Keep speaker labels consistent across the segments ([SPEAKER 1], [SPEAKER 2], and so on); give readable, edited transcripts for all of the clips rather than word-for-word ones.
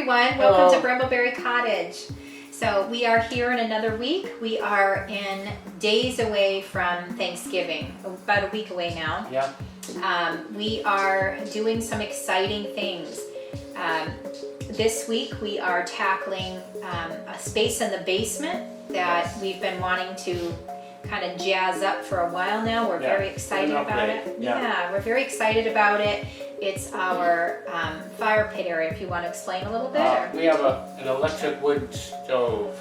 [SPEAKER 1] everyone. Welcome to Brambleberry Cottage. So we are here in another week. We are in days away from Thanksgiving, about a week away now.
[SPEAKER 2] Yeah.
[SPEAKER 1] We are doing some exciting things. This week we are tackling a space in the basement that we've been wanting to kind of jazz up for a while now. We're very excited about it. Yeah, we're very excited about it. It's our fire pit area. If you want to explain a little bit.
[SPEAKER 2] We have an electric wood stove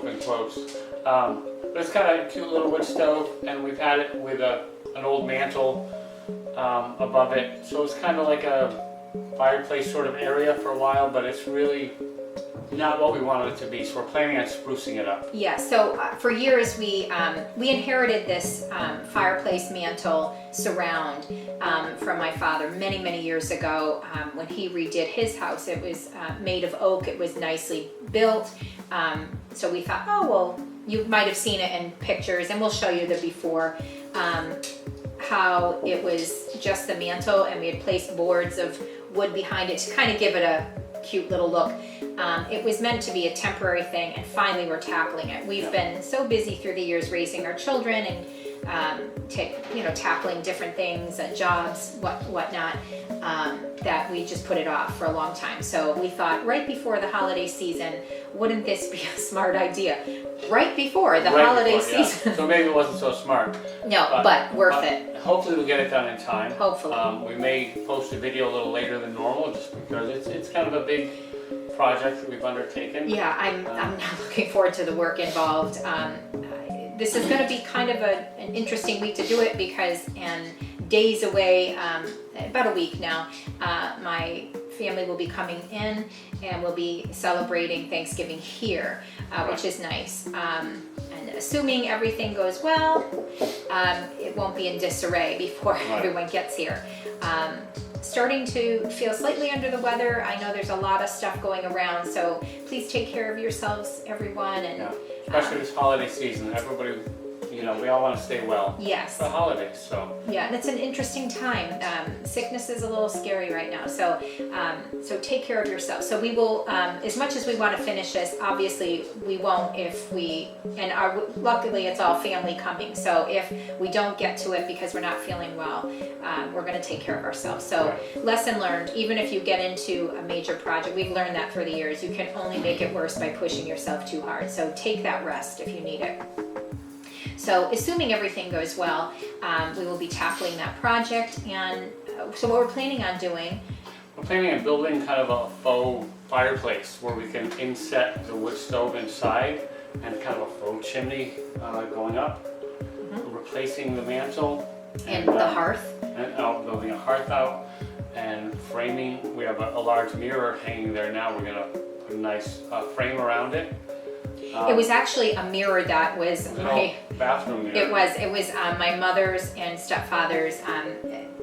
[SPEAKER 2] in quotes. But it's kind of a cute little wood stove, and we've had it with an old mantle above it. So it's kind of like a fireplace sort of area for a while, but it's really not what we wanted it to be, so we're planning on sprucing it up.
[SPEAKER 1] Yeah, so for years we inherited this fireplace mantle surround from my father many years ago when he redid his house. It was made of oak, it was nicely built, so we thought, oh well, you might have seen it in pictures, and we'll show you the before, how it was just the mantle, and we had placed boards of wood behind it to kind of give it a cute little look. It was meant to be a temporary thing, and finally we're tackling it. We've been so busy through the years raising our children and tackling different things, jobs, whatnot, that we just put it off for a long time. So we thought right before the holiday season, wouldn't this be a smart idea? Right before the holiday season.
[SPEAKER 2] Yeah. So maybe it wasn't so smart.
[SPEAKER 1] No, but worth it.
[SPEAKER 2] Hopefully we'll get it done in time.
[SPEAKER 1] Hopefully.
[SPEAKER 2] We may post a video a little later than normal, just because it's kind of a big project that we've undertaken.
[SPEAKER 1] Yeah, I'm now looking forward to the work involved. This is going to be kind of an interesting week to do it because in days away, about a week now, my family will be coming in and we'll be celebrating Thanksgiving here, which is nice. And assuming everything goes well, it won't be in disarray before everyone gets here. Starting to feel slightly under the weather. I know there's a lot of stuff going around, so please take care of yourselves, everyone. And
[SPEAKER 2] especially this holiday season, everybody, we all want to stay well.
[SPEAKER 1] Yes.
[SPEAKER 2] For the holidays, so.
[SPEAKER 1] Yeah, and it's an interesting time. Sickness is a little scary right now, so take care of yourself. So we will, as much as we want to finish this, obviously we won't luckily it's all family coming. So if we don't get to it because we're not feeling well, we're going to take care of ourselves. So lesson learned, even if you get into a major project, we've learned that through the years, you can only make it worse by pushing yourself too hard. So take that rest if you need it. So assuming everything goes well, we will be tackling that project. And so what we're planning on doing?
[SPEAKER 2] We're planning on building kind of a faux fireplace where we can inset the wood stove inside and kind of a faux chimney going up. We're replacing the mantle.
[SPEAKER 1] And the hearth.
[SPEAKER 2] And building a hearth out and framing. We have a large mirror hanging there now. We're going to put a nice frame around it.
[SPEAKER 1] It was actually a mirror that was my
[SPEAKER 2] bathroom mirror.
[SPEAKER 1] It was my mother's and stepfather's.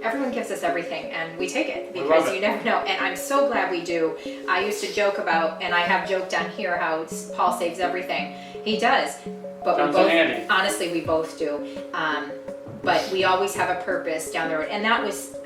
[SPEAKER 1] Everyone gives us everything, and we take it because you never know. And I'm so glad we do. I used to joke about, and I have joked on here, how Paul saves everything. He does, but we both. Handy. Honestly, we both do. But we always have a purpose down the road, and that was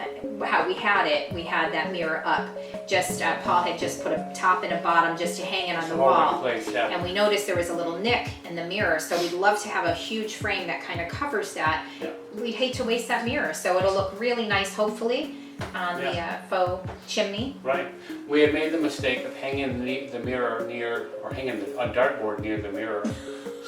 [SPEAKER 1] how we had it. We had that mirror up. Just Paul had just put a top and a bottom just to hang it on the wall, and we noticed there was a little nick in the mirror. So we'd love to have a huge frame that kind of covers that. Yeah. We'd hate to waste that mirror, so it'll look really nice, hopefully, on the faux chimney.
[SPEAKER 2] Right. We had made the mistake of hanging the mirror near, or hanging a dartboard near the mirror.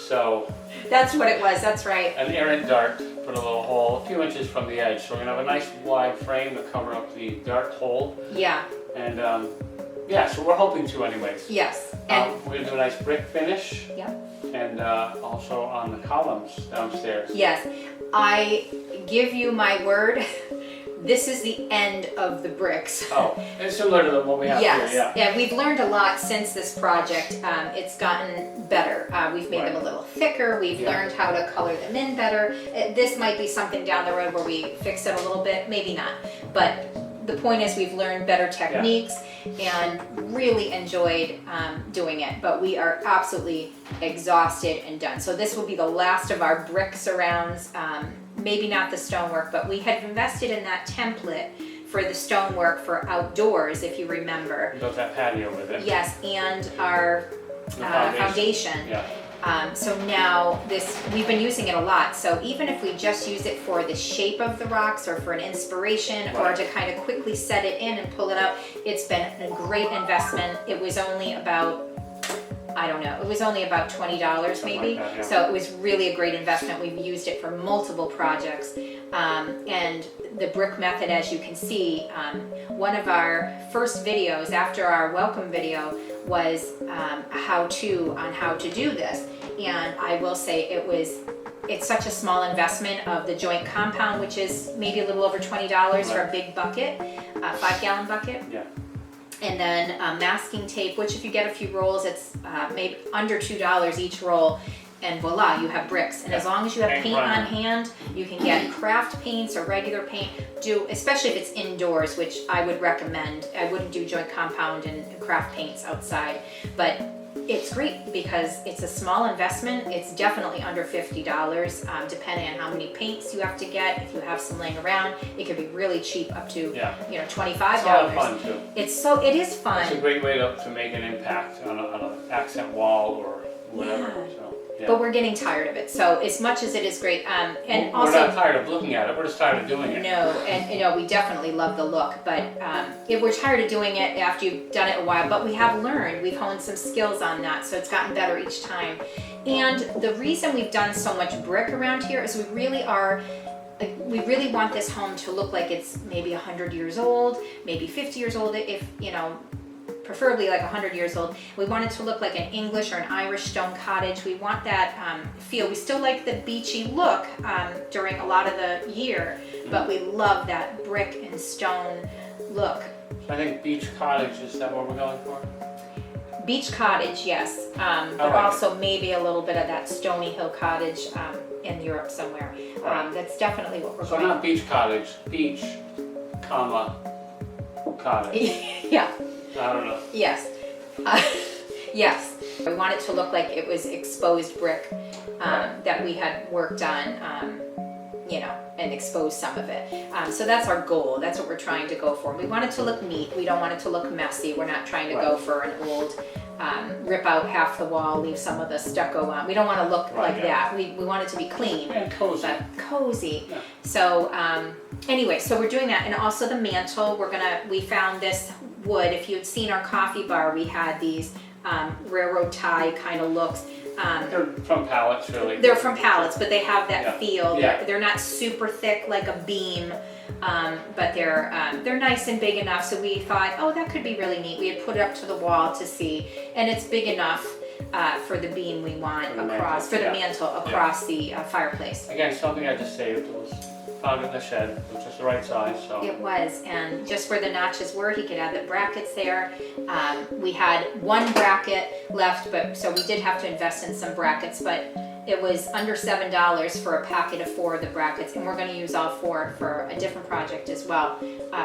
[SPEAKER 2] So
[SPEAKER 1] that's what it was. That's right.
[SPEAKER 2] An errant dart put a little hole a few inches from the edge. So we're gonna have a nice wide frame to cover up the dart hole.
[SPEAKER 1] Yeah.
[SPEAKER 2] And so we're hoping to, anyways.
[SPEAKER 1] Yes. And
[SPEAKER 2] we're gonna do a nice brick finish.
[SPEAKER 1] Yep.
[SPEAKER 2] And also on the columns downstairs.
[SPEAKER 1] Yes. I give you my word. This is the end of the bricks.
[SPEAKER 2] Oh, it's similar to what we have here, yeah.
[SPEAKER 1] Yeah, we've learned a lot since this project. It's gotten better. We've made them a little thicker. We've learned how to color them in better. This might be something down the road where we fix it a little bit, maybe not. But the point is we've learned better techniques and really enjoyed doing it. But we are absolutely exhausted and done. So this will be the last of our brick surrounds. Maybe not the stonework, but we had invested in that template for the stonework for outdoors, if you remember.
[SPEAKER 2] We built that patio with it.
[SPEAKER 1] Yes, and our foundation.
[SPEAKER 2] Yeah.
[SPEAKER 1] So now we've been using it a lot. So even if we just use it for the shape of the rocks or for an inspiration or to kind of quickly set it in and pull it out, it's been a great investment. It was only about, I don't know, it was only about $20 maybe.
[SPEAKER 2] Like that, yeah.
[SPEAKER 1] So it was really a great investment. We've used it for multiple projects. And the brick method, as you can see, one of our first videos after our welcome video was a how-to on how to do this. And I will say it's such a small investment of the joint compound, which is maybe a little over $20 for a big bucket, a 5-gallon bucket.
[SPEAKER 2] Yeah.
[SPEAKER 1] And then masking tape, which if you get a few rolls, it's maybe under $2 each roll. And voila, you have bricks. And as long as you have paint on hand, you can get craft paints or regular paint. Especially if it's indoors, which I would recommend. I wouldn't do joint compound and craft paints outside. But it's great because it's a small investment. It's definitely under $50, depending on how many paints you have to get. If you have some laying around, it could be really cheap, up to $25.
[SPEAKER 2] It's a lot of fun too.
[SPEAKER 1] It is fun.
[SPEAKER 2] It's a great way to make an impact on an accent wall or whatever. Yeah.
[SPEAKER 1] But we're getting tired of it. So as much as it is great, and
[SPEAKER 2] we're
[SPEAKER 1] also
[SPEAKER 2] not tired of looking at it. We're just tired of doing it.
[SPEAKER 1] no, and we definitely love the look. But if we're tired of doing it after you've done it a while, but we have learned, we've honed some skills on that, so it's gotten better each time. And the reason we've done so much brick around here is we really want this home to look like it's maybe 100 years old, maybe 50 years old, if preferably like 100 years old. We want it to look like an English or an Irish stone cottage. We want that feel. We still like the beachy look during a lot of the year, but we love that brick and stone look.
[SPEAKER 2] So I think beach cottage, is that what we're going for?
[SPEAKER 1] Beach cottage, yes. But
[SPEAKER 2] like
[SPEAKER 1] also maybe a little bit of that Stony Hill cottage in Europe somewhere. That's definitely what we're going for.
[SPEAKER 2] So not beach cottage, beach, comma, cottage.
[SPEAKER 1] Yeah.
[SPEAKER 2] I don't know.
[SPEAKER 1] Yes. Yes. We want it to look like it was exposed brick that we had worked on, and exposed some of it. So that's our goal. That's what we're trying to go for. We want it to look neat. We don't want it to look messy. We're not trying to go for an old, rip out half the wall, leave some of the stucco on. We don't want to look like that. We want it to be clean.
[SPEAKER 2] And cozy.
[SPEAKER 1] But cozy.
[SPEAKER 2] Yeah.
[SPEAKER 1] So anyway, so we're doing that. And also the mantle, we found this wood. If you had seen our coffee bar, we had these railroad tie kind of looks.
[SPEAKER 2] They're from pallets, really.
[SPEAKER 1] They're from pallets, but they have that feel.
[SPEAKER 2] Yeah.
[SPEAKER 1] They're not super thick like a beam, but they're nice and big enough. So we thought, oh, that could be really neat. We had put it up to the wall to see, and it's big enough for the beam we want the mantle across the fireplace.
[SPEAKER 2] Again, something I just saved. It was found in the shed. It was just the right size. So
[SPEAKER 1] it was, and just where the notches were, he could add the brackets there. We had one bracket left, but so we did have to invest in some brackets, but it was under $7 for a packet of 4 of the brackets, and we're going to use all 4 for a different project as well,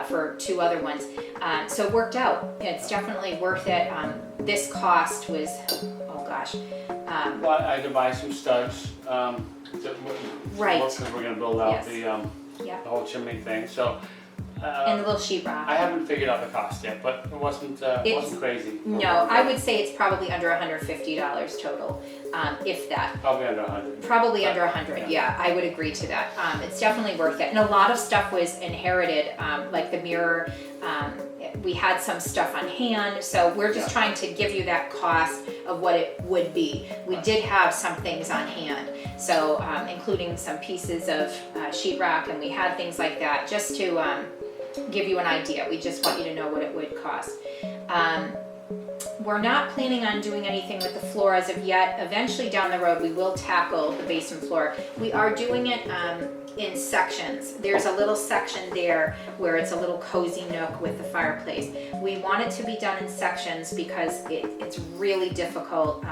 [SPEAKER 1] for 2 other ones. So it worked out. It's definitely worth it. This cost was, oh gosh.
[SPEAKER 2] Well, I had to buy some studs. Because we're going to build out the whole chimney thing. So.
[SPEAKER 1] And the little sheetrock.
[SPEAKER 2] I haven't figured out the cost yet, but it wasn't crazy.
[SPEAKER 1] No, I would say it's probably under $150 total, if that.
[SPEAKER 2] Probably under 100.
[SPEAKER 1] Probably under 100, yeah, I would agree to that. It's definitely worth it. And a lot of stuff was inherited, like the mirror. We had some stuff on hand, so we're just trying to give you that cost of what it would be. We did have some things on hand, so including some pieces of sheetrock, and we had things like that just to give you an idea. We just want you to know what it would cost. We're not planning on doing anything with the floor as of yet. Eventually down the road we will tackle the basement floor. We are doing it in sections. There's a little section there where it's a little cozy nook with the fireplace. We want it to be done in sections because it's really difficult.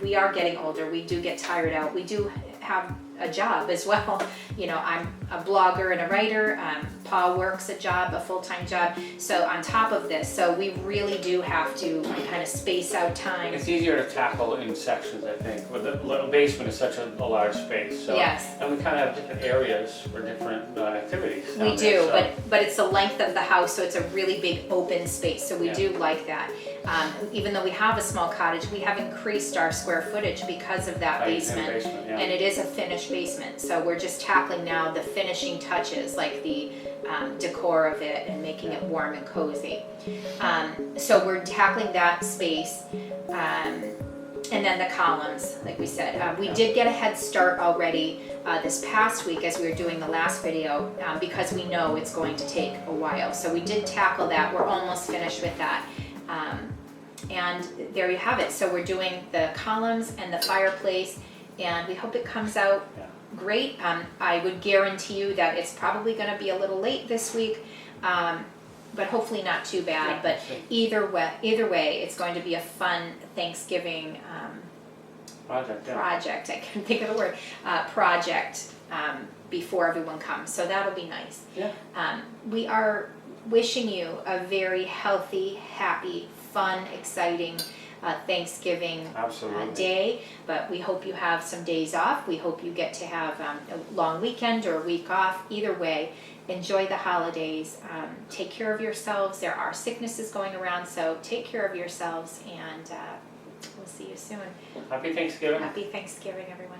[SPEAKER 1] We are getting older. We do get tired out. We do have a job as well. You know, I'm a blogger and a writer. Paul works a job, a full-time job. So on top of this, so we really do have to kind of space out time.
[SPEAKER 2] It's easier to tackle in sections, I think. With the basement is such a large space. So,
[SPEAKER 1] Yes.
[SPEAKER 2] and we kind of have different areas for different activities.
[SPEAKER 1] We
[SPEAKER 2] down
[SPEAKER 1] do,
[SPEAKER 2] there, so.
[SPEAKER 1] but it's the length of the house, so it's a really big open space. So we
[SPEAKER 2] Yeah.
[SPEAKER 1] do like that. Even though we have a small cottage, we have increased our square footage because of that
[SPEAKER 2] Right,
[SPEAKER 1] basement.
[SPEAKER 2] yeah.
[SPEAKER 1] And it is a finished basement, so we're just tackling now the finishing touches, like the decor of it and making it warm and cozy. So we're tackling that space. And then the columns, like we said. We did get a head start already this past week as we were doing the last video because we know it's going to take a while. So we did tackle that. We're almost finished with that. And there you have it. So we're doing the columns and the fireplace, and we hope it comes out great. I would guarantee you that it's probably going to be a little late this week, but hopefully not too bad.
[SPEAKER 2] Yeah,
[SPEAKER 1] but
[SPEAKER 2] sure.
[SPEAKER 1] either way, it's going to be a fun Thanksgiving project. I can't think of the word. Project before everyone comes. So that'll be nice.
[SPEAKER 2] Yeah.
[SPEAKER 1] We are wishing you a very healthy, happy, fun, exciting Thanksgiving day, but we hope you have some days off. We hope you get to have a long weekend or a week off. Either way, enjoy the holidays. Take care of yourselves. There are sicknesses going around, so take care of yourselves, and we'll see you soon.
[SPEAKER 2] Happy Thanksgiving.
[SPEAKER 1] Happy Thanksgiving, everyone.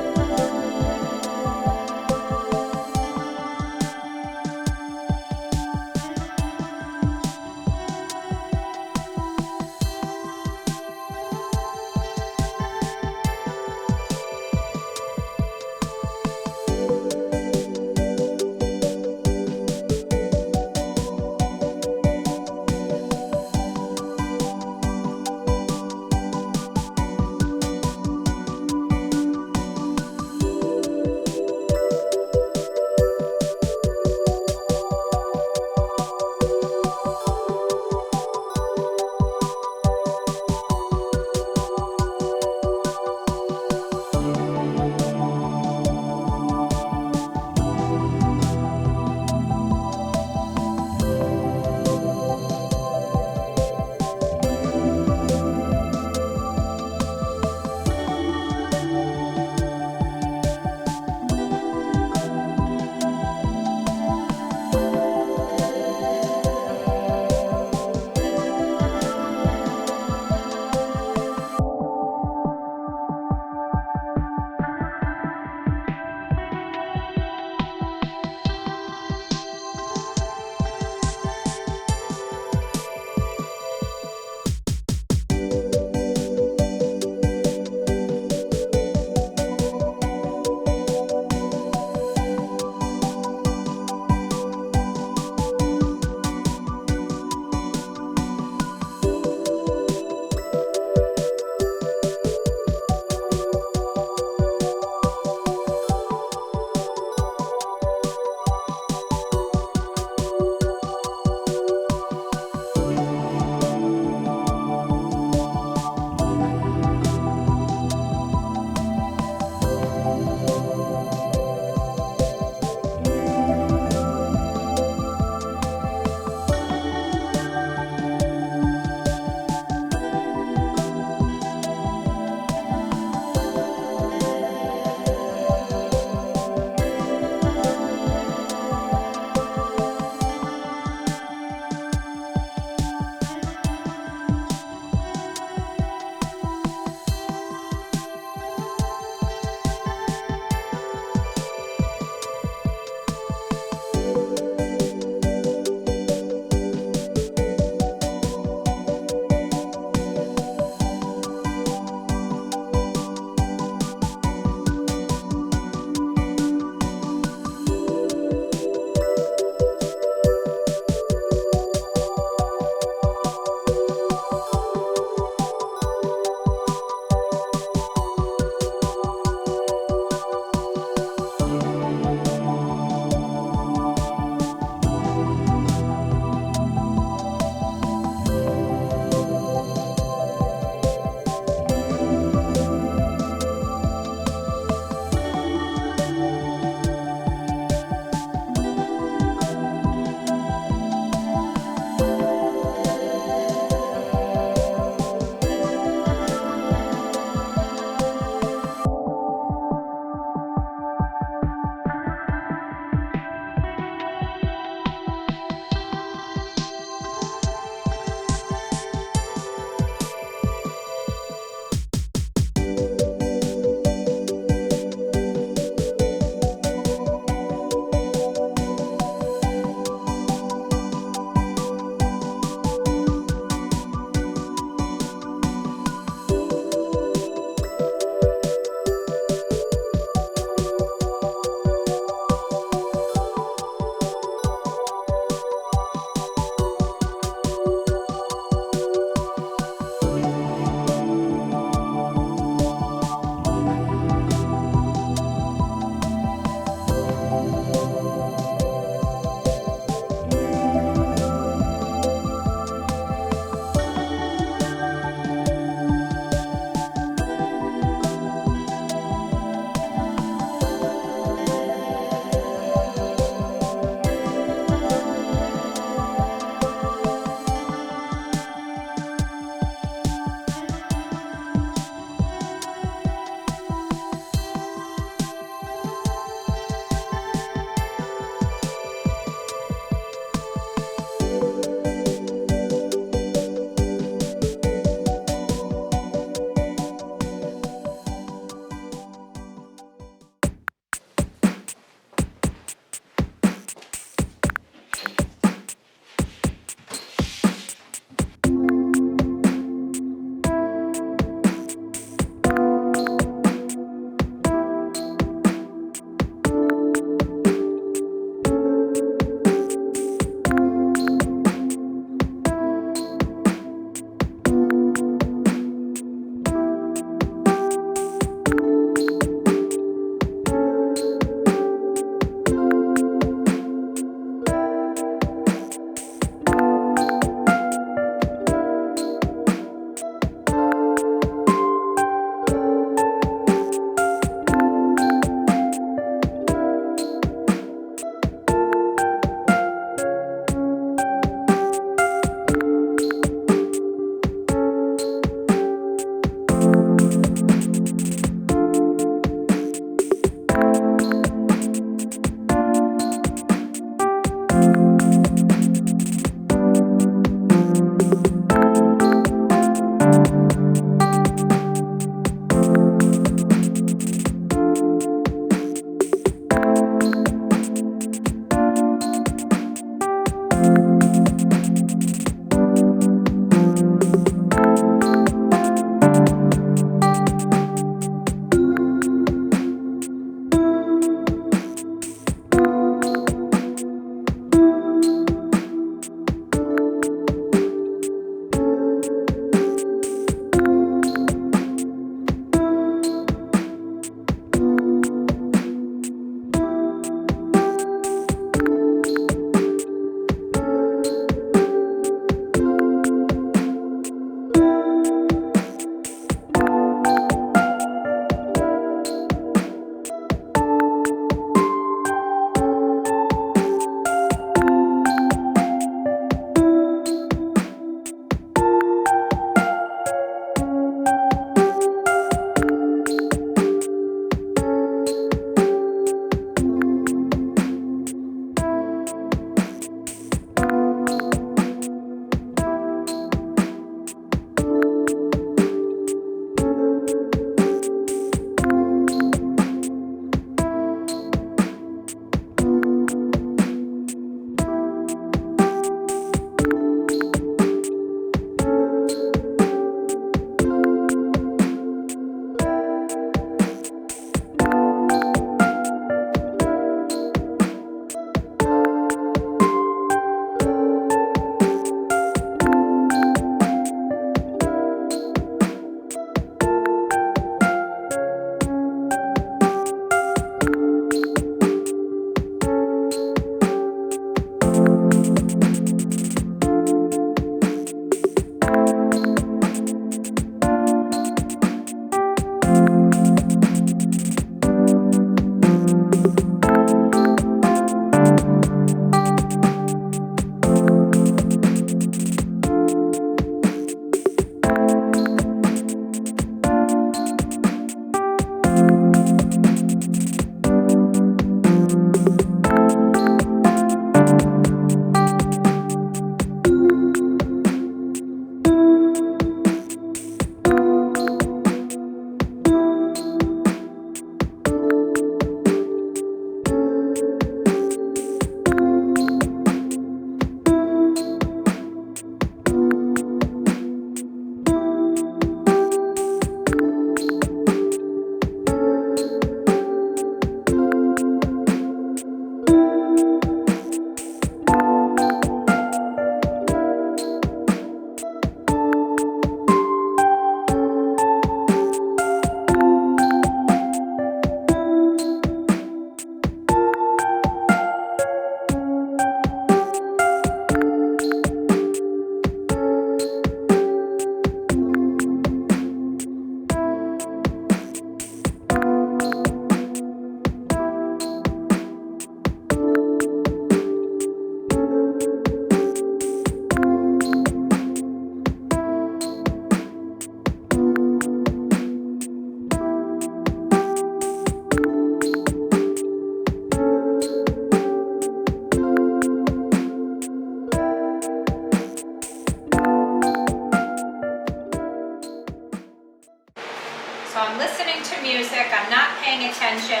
[SPEAKER 1] listening to music, I'm not paying attention,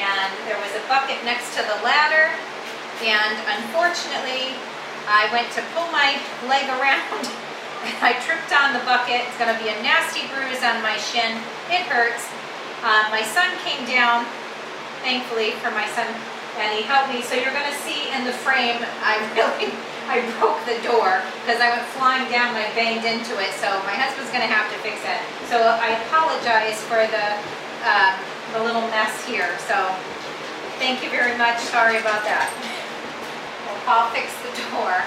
[SPEAKER 1] and there was a bucket next to the ladder, and unfortunately, I went to pull my leg around and I tripped on the bucket. It's gonna be a nasty bruise on my shin. It hurts. My son came down, thankfully for my son, and he helped me. So you're gonna see in the frame, I broke the door because I went flying down and I banged into it. So my husband's gonna have to fix it. So I apologize for the little mess here. So thank you very much. Sorry about that. Well, Paul fixed the door.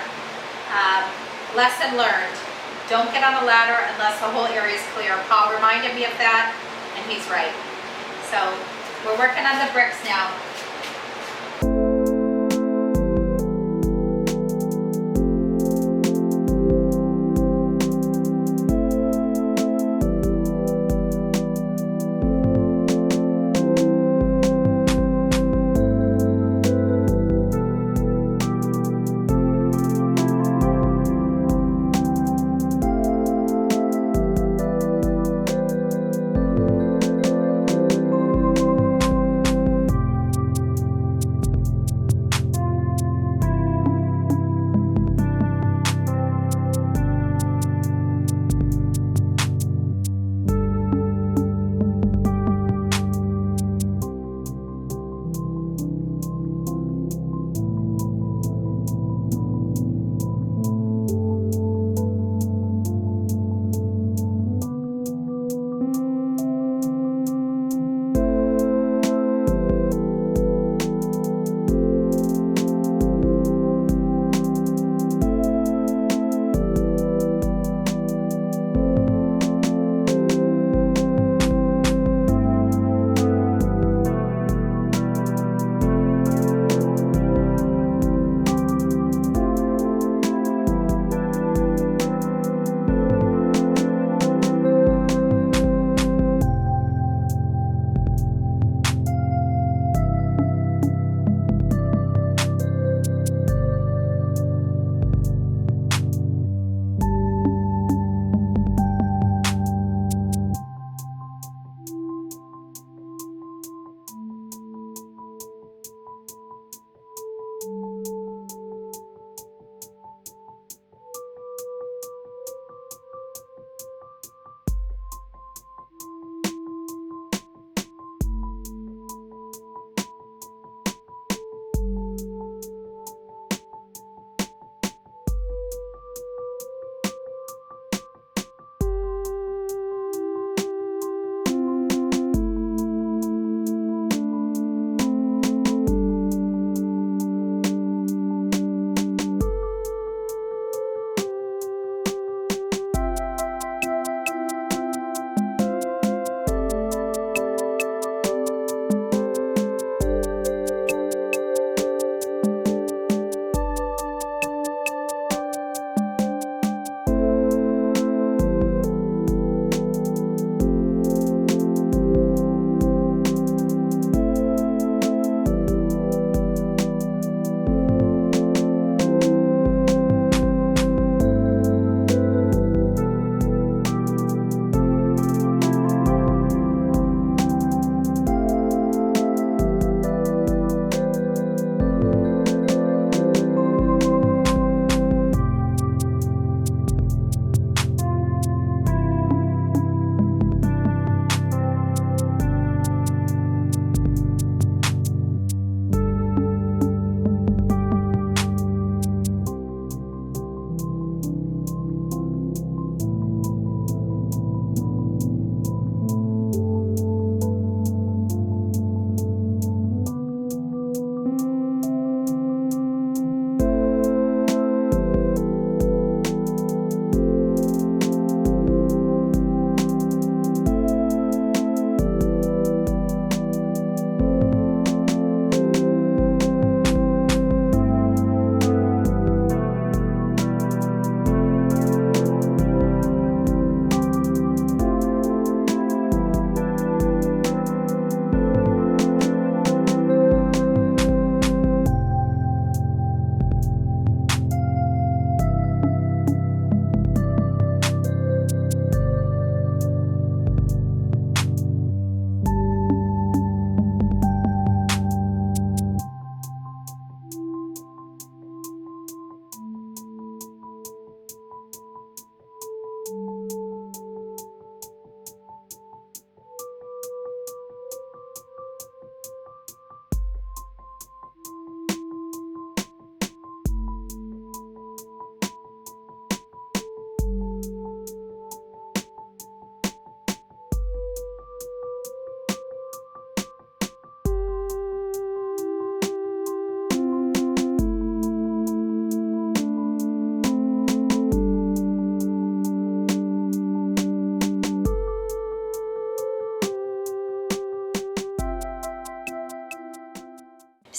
[SPEAKER 1] Lesson learned. Don't get on a ladder unless the whole area is clear. Paul reminded me of that, and he's right. So we're working on the bricks now.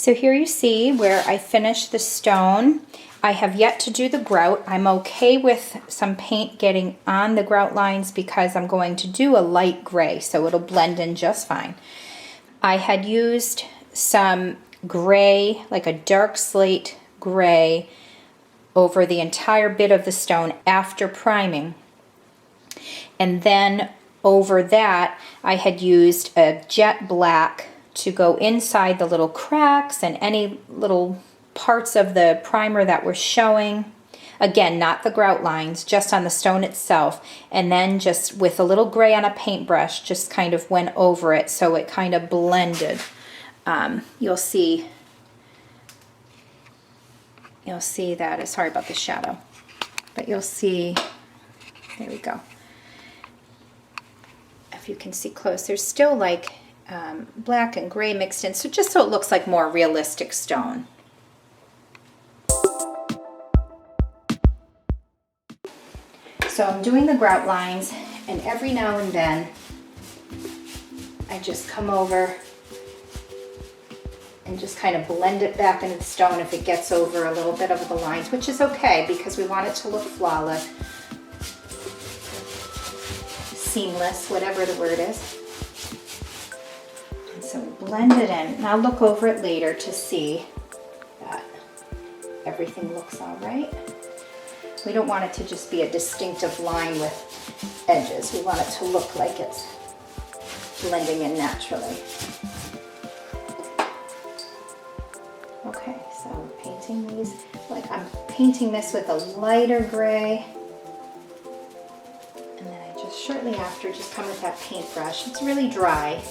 [SPEAKER 1] So here you see where I finished the stone. I have yet to do the grout. I'm okay with some paint getting on the grout lines because I'm going to do a light gray, so it'll blend in just fine. I had used some gray, like a dark slate gray, over the entire bit of the stone after priming. And then over that, I had used a jet black to go inside the little cracks and any little parts of the primer that were showing. Again, not the grout lines, just on the stone itself. And then just with a little gray on a paintbrush, just kind of went over it so it kind of blended. You'll see that, sorry about the shadow, but you'll see, there we go. If you can see close, there's still like black and gray mixed in, so just so it looks like more realistic stone. So I'm doing the grout lines, and every now and then I just come over and just kind of blend it back into the stone if it gets over a little bit of the lines, which is okay because we want it to look flawless, seamless, whatever the word is. And so blend it in, and I'll look over it later to see that everything looks all right. We don't want it to just be a distinctive line with edges. We want it to look like it's blending in naturally. Okay, so painting these, like I'm painting this with a lighter gray. And then I just shortly after just come with that paintbrush. It's really dry.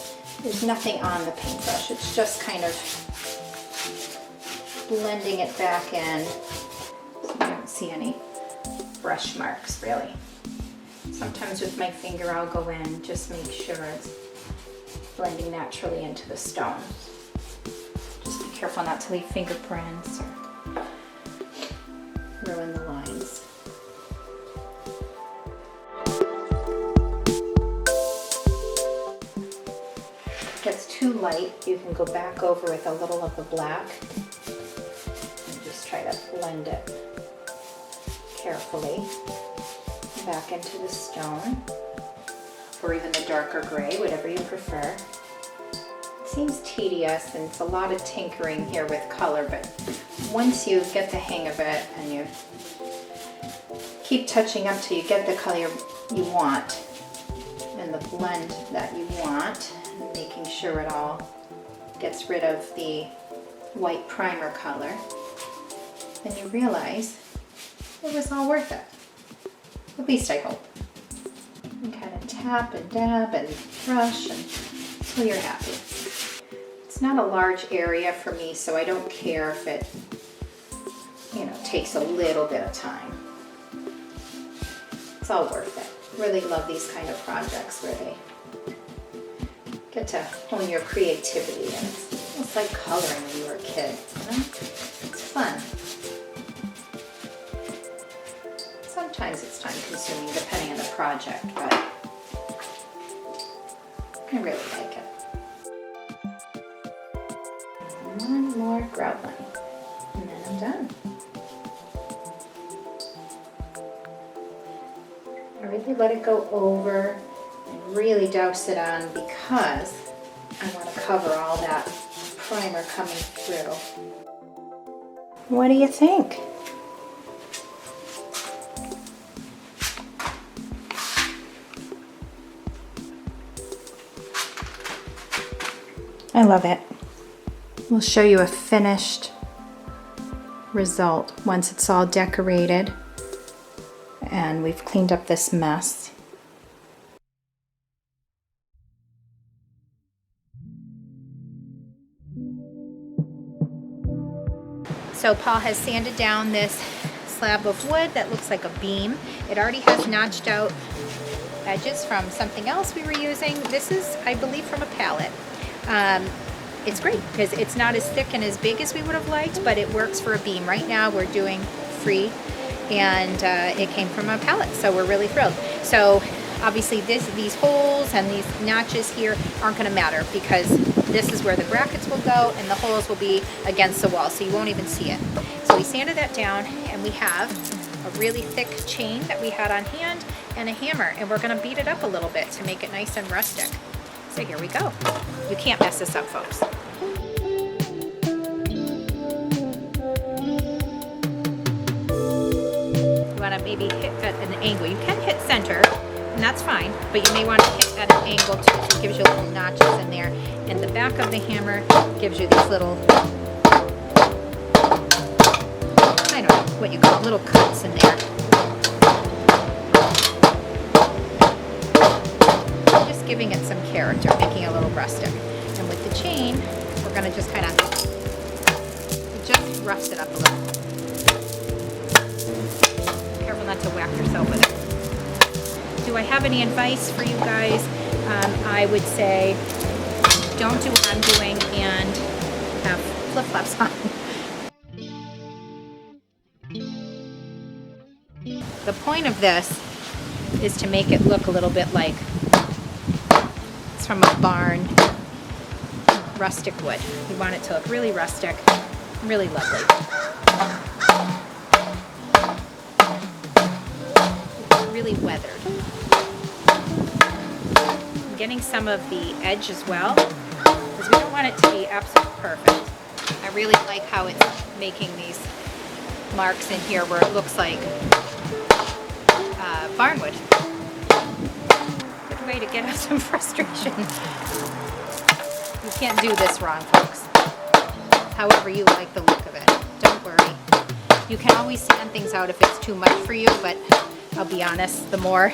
[SPEAKER 1] There's nothing on the paintbrush. It's just kind of blending it back in. So I don't see any brush marks really. Sometimes with my finger I'll go in, just make sure it's blending naturally into the stone. Just be careful not to leave fingerprints or ruin the lines. If it gets too light, you can go back over with a little of the black and just try to blend it carefully back into the stone, or even the darker gray, whatever you prefer. It seems tedious and it's a lot of tinkering here with color, but once you get the hang of it and you keep touching up till you get the color you want and the blend that you want, and making sure it all gets rid of the white primer color, then you realize it was all worth it. At least I hope. And kind of tap and dab and brush until you're happy. It's not a large area for me, so I don't care if it, takes a little bit of time. It's all worth it. Really love these kind of projects where they get to hone your creativity, and it's almost like coloring when you were a kid, It's fun. Sometimes it's time consuming depending on the project, but I really like it. One more grout line, and then I'm done. I really let it go over and really douse it on because I want to cover all that primer coming through. What do you think? I love it. We'll show you a finished result once it's all decorated and we've cleaned up this mess. So Paul has sanded down this slab of wood that looks like a beam. It already has notched out edges from something else we were using. This is, I believe, from a pallet. It's great because it's not as thick and as big as we would have liked, but it works for a beam. Right now we're doing free, and it came from a pallet, so we're really thrilled. So obviously these holes and these notches here aren't going to matter because this is where the brackets will go, and the holes will be against the wall, so you won't even see it. So we sanded that down, and we have a really thick chain that we had on hand and a hammer, and we're gonna beat it up a little bit to make it nice and rustic. So here we go. You can't mess this up, folks. You wanna maybe hit at an angle. You can hit center, and that's fine, but you may want to hit at an angle too, so it gives you little notches in there. And the back of the hammer gives you these little, I don't know what you call them, little cuts in there. Just giving it some character, making it a little rustic. And with the chain, we're gonna just kind of just rust it up a little. Careful not to whack yourself with it. Do I have any advice for you guys? I would say don't do what I'm doing and have flip-flops on. The point of this is to make it look a little bit like it's from a barn, rustic wood. You want it to look really rustic, really lovely. Really weathered. I'm getting some of the edge as well, because we don't want it to be absolutely perfect. I really like how it's making these marks in here where it looks like barnwood. Good way to get out some frustration. You can't do this wrong, folks. However you like the look of it. Don't worry. You can always sand things out if it's too much for you, but I'll be honest, the more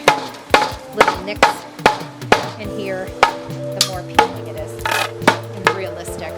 [SPEAKER 1] little nicks in here, the more appealing it is and realistic.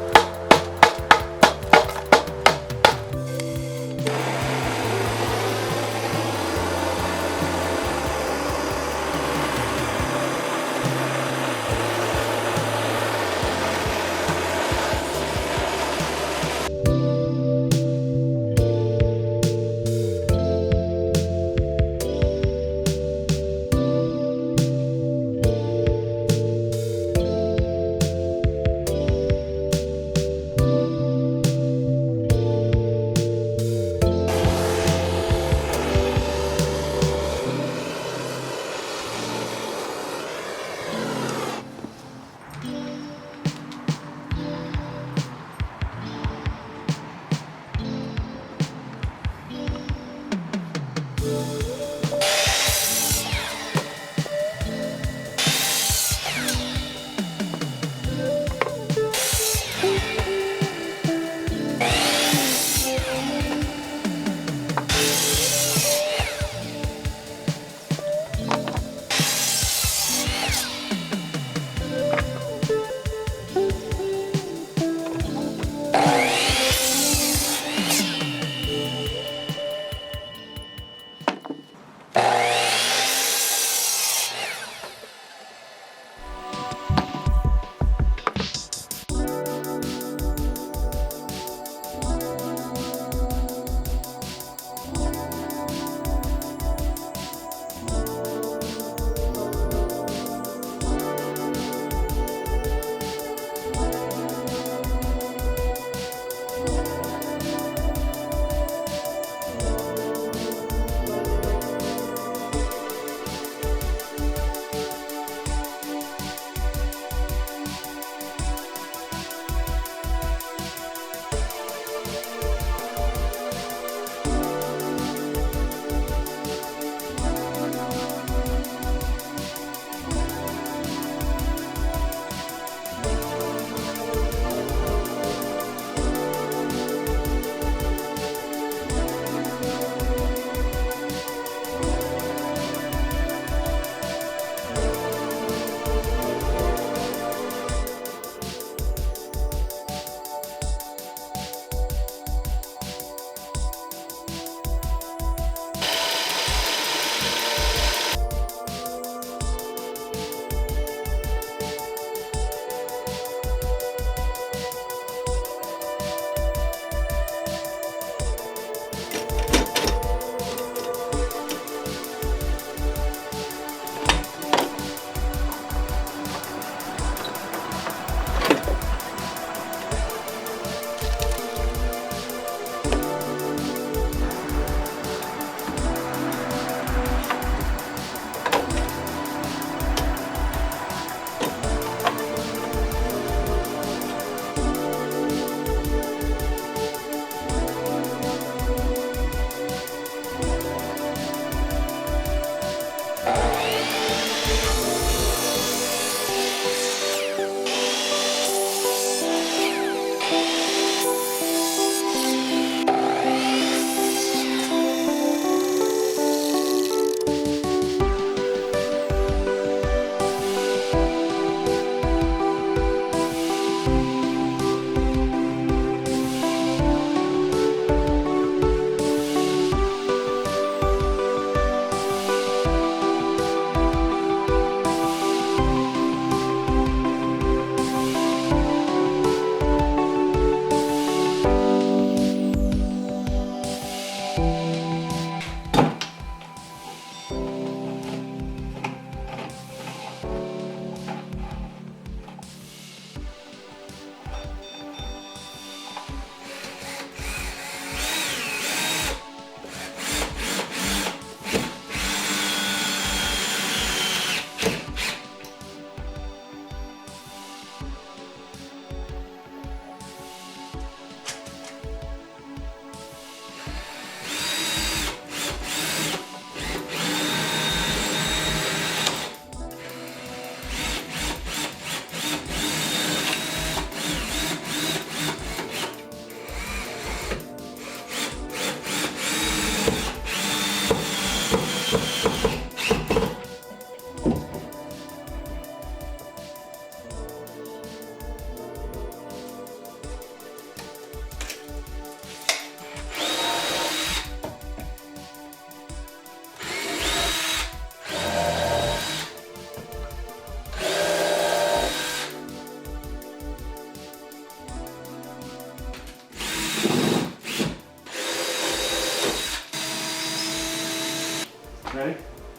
[SPEAKER 2] Ready?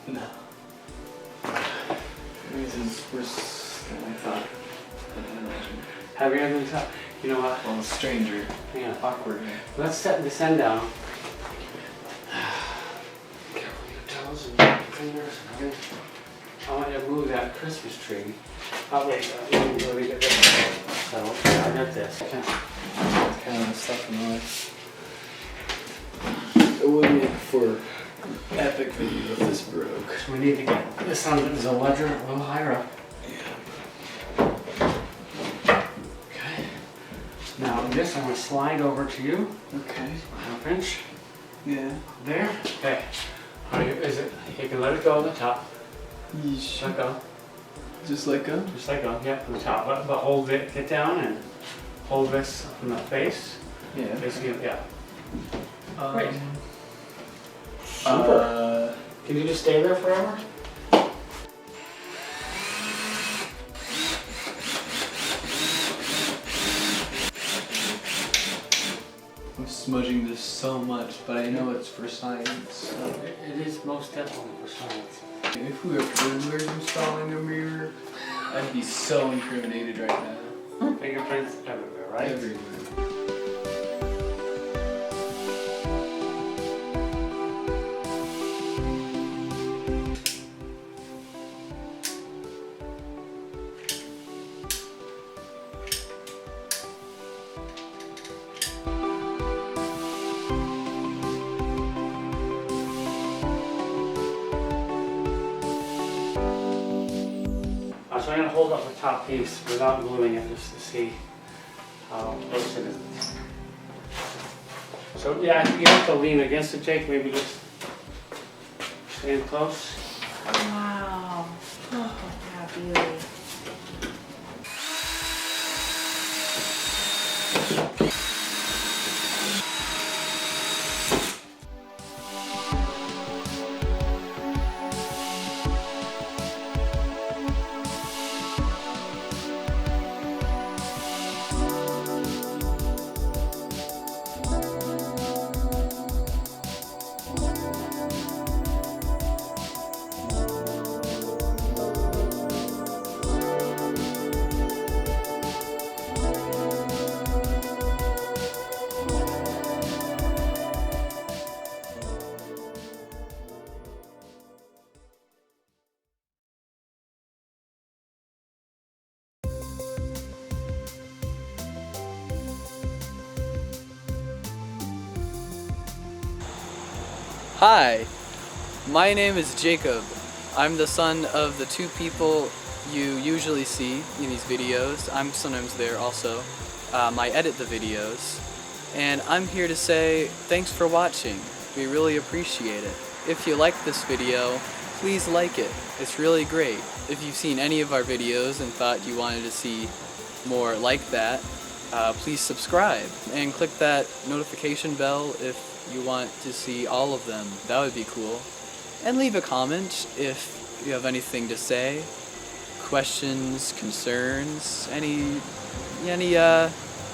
[SPEAKER 3] No. This is worse than I thought.
[SPEAKER 2] Heavier than top. You know what?
[SPEAKER 3] Well, stranger.
[SPEAKER 2] Yeah.
[SPEAKER 3] Awkward.
[SPEAKER 2] Let's set this end down. Careful your toes and your fingers. Okay. I want you to move that Christmas tree. Oh wait, let me get this. So I got this. Okay.
[SPEAKER 3] Kind of stuff in the way. It would make for epic video if this broke.
[SPEAKER 2] So we need to get this on the ledger a little higher up. Okay. Now this I'm going to slide over to you.
[SPEAKER 3] Okay.
[SPEAKER 2] Half inch.
[SPEAKER 3] Yeah.
[SPEAKER 2] There. Okay. How is it? You can let it go on the top.
[SPEAKER 3] Yeesh.
[SPEAKER 2] Let go.
[SPEAKER 3] Just let go?
[SPEAKER 2] Just let go. Yep, from the top. But hold it. Get down and hold this from the face.
[SPEAKER 3] Yeah.
[SPEAKER 2] Basically, yeah.
[SPEAKER 3] Um,
[SPEAKER 2] Great. Super. Can you just stay there forever?
[SPEAKER 3] I'm smudging this so much, but I know it's for science. So.
[SPEAKER 2] It is most definitely for science.
[SPEAKER 3] If we were woodwork installing a mirror, I'd be so incriminated right now.
[SPEAKER 2] Fingerprints everywhere, right?
[SPEAKER 3] Everywhere.
[SPEAKER 2] So I'm going to hold up the top piece without gluing it just to see how close it is. So yeah, I think you have to lean against it, Jake. Maybe just stand close.
[SPEAKER 1] Wow. Oh, yeah, beauty.
[SPEAKER 4] Hi, my name is Jacob. I'm the son of the two people you usually see in these videos. I'm sometimes there also. I edit the videos. And I'm here to say thanks for watching. We really appreciate it. If you like this video, please like it. It's really great. If you've seen any of our videos and thought you wanted to see more like that, please subscribe and click that notification bell if you want to see all of them. That would be cool. And leave a comment if you have anything to say, questions, concerns, any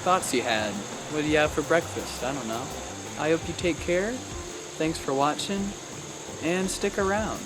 [SPEAKER 4] thoughts you had. What do you have for breakfast? I don't know. I hope you take care. Thanks for watching and stick around.